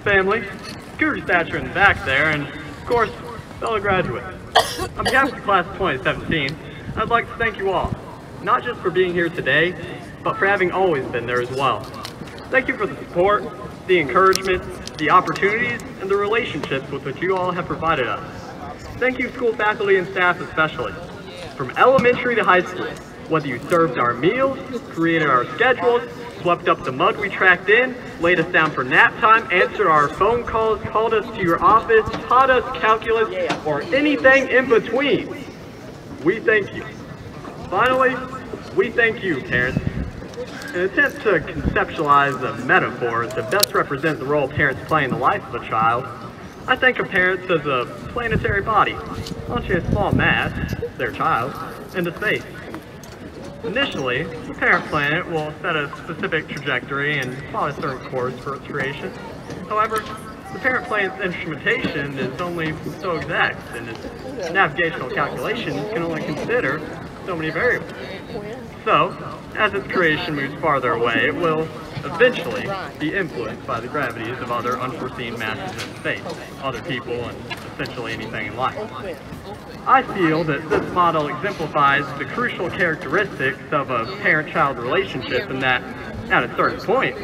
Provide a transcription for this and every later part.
Family, Scooter Thatcher in the back there, and of course, fellow graduates. On behalf of the class of 2017, I'd like to thank you all, not just for being here today, but for having always been there as well. Thank you for the support, the encouragement, the opportunities, and the relationships with which you all have provided us. Thank you, school faculty and staff especially. From elementary to high school, whether you served our meals, created our schedules, swept up the mud we tracked in, laid us down for nap time, answered our phone calls, called us to your office, taught us calculus, or anything in between, we thank you. Finally, we thank you, parents. In an attempt to conceptualize a metaphor to best represent the role parents play in the life of a child, I think of parents as a planetary body, launching a small mass, their child, into space. Initially, the parent planet will set a specific trajectory and plot a certain course for its creation. However, the parent planet's instrumentation is only so exact, and its navigational calculations can only consider so many variables. So, as its creation moves farther away, it will eventually be influenced by the gravities of other unforeseen masses in space, other people, and essentially anything in life. I feel that this model exemplifies the crucial characteristics of a parent-child relationship in that, at a certain point,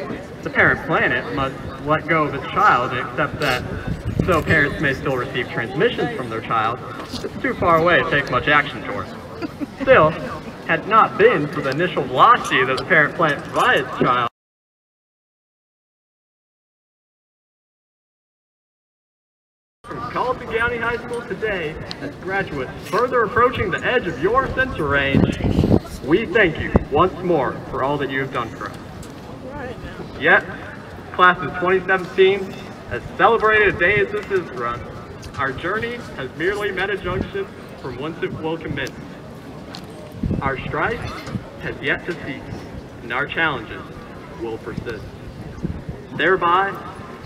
the parent planet must let go of its child and accept that, though parents may still receive transmissions from their child, it's too far away to take much action towards. Still, had it not been for the initial velocity that the parent planet provides its child, Colleton County High School today, as graduates further approaching the edge of your sensor range, we thank you once more for all that you have done for us. Yet, class of 2017, as celebrated a day as this is for us, our journey has merely met a junction from whence it will commence. Our strife has yet to cease, and our challenges will persist. Thereby,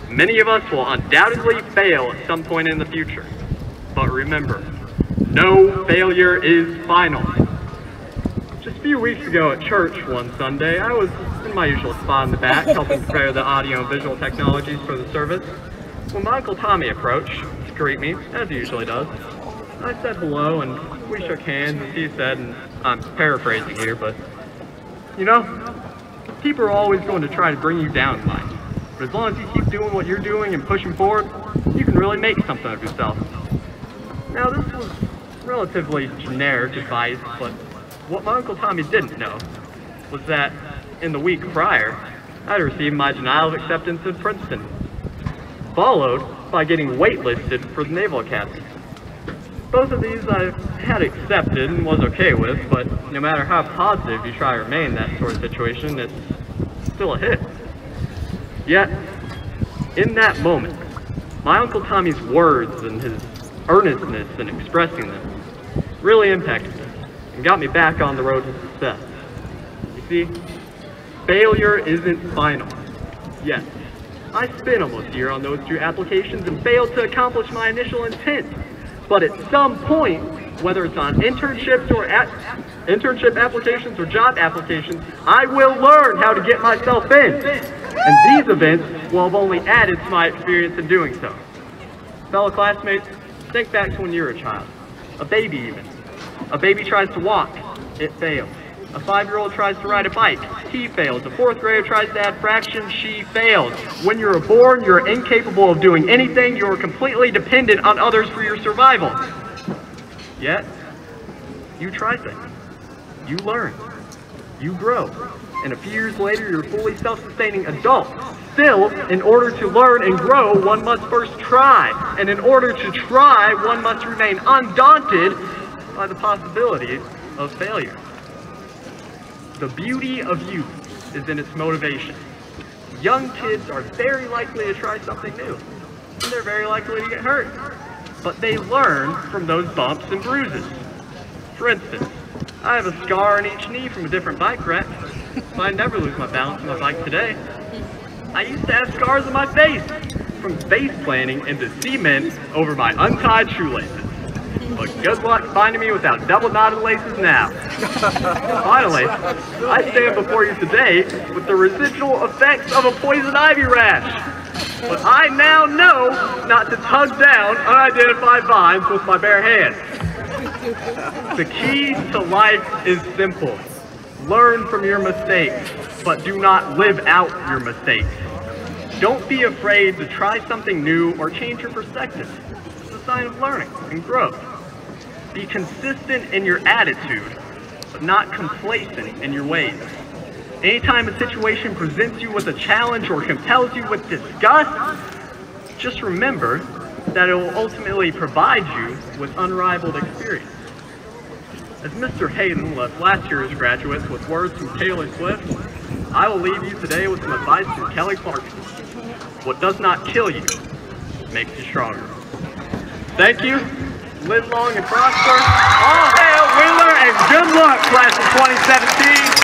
many of us will undoubtedly fail at some point in the future. But remember, no failure is final. Just a few weeks ago at church one Sunday, I was in my usual spot in the back, helping prepare the audio and visual technologies for the service, when my Uncle Tommy approached to greet me, as he usually does. I said hello, and we shook hands, as he said, and I'm paraphrasing here, but, you know, people are always going to try to bring you down in life. But as long as you keep doing what you're doing and pushing forward, you can really make something of yourself. Now, this was relatively generic advice, but what my Uncle Tommy didn't know was that in the week prior, I'd received my denial of acceptance at Princeton, followed by getting waitlisted for the Naval Academy. Both of these I had accepted and was okay with, but no matter how positive you try to remain in that sort of situation, it's still a hit. Yet, in that moment, my Uncle Tommy's words and his earnestness in expressing them really impacted me and got me back on the road to success. You see, failure isn't final. Yes, I spent almost a year on those two applications and failed to accomplish my initial intent. But at some point, whether it's on internships or internship applications or job applications, I will learn how to get myself in. And these events will have only added to my experience in doing so. Fellow classmates, think back to when you were a child, a baby even. A baby tries to walk, it fails. A 5-year-old tries to ride a bike, he fails. A 4th grader tries to add fractions, she fails. When you're born, you're incapable of doing anything. You're completely dependent on others for your survival. Yet, you try things. You learn. You grow. And a few years later, you're a fully self-sustaining adult. Still, in order to learn and grow, one must first try. And in order to try, one must remain undaunted by the possibility of failure. The beauty of youth is in its motivation. Young kids are very likely to try something new, and they're very likely to get hurt. But they learn from those bumps and bruises. For instance, I have a scar on each knee from a different bike wreck, but I never lose my balance on my bike today. I used to have scars on my face from face planting into cement over my untied shoelaces. But good luck finding me without double-knotted laces now. Finally, I stand before you today with the residual effects of a poison ivy rash. But I now know not to tug down unidentified vines with my bare hands. The key to life is simple. Learn from your mistakes, but do not live out your mistakes. Don't be afraid to try something new or change your perspective. It's a sign of learning and growth. Be consistent in your attitude, but not complacent in your ways. Anytime a situation presents you with a challenge or compels you with disgust, just remember that it will ultimately provide you with unrivaled experience. As Mr. Hayden left last year's graduates with words from Taylor Swift, I will leave you today with some advice from Kelly Clarkson. What does not kill you makes you stronger. Thank you. Live long and prosper. All hail Wheeler, and good luck, class of 2017.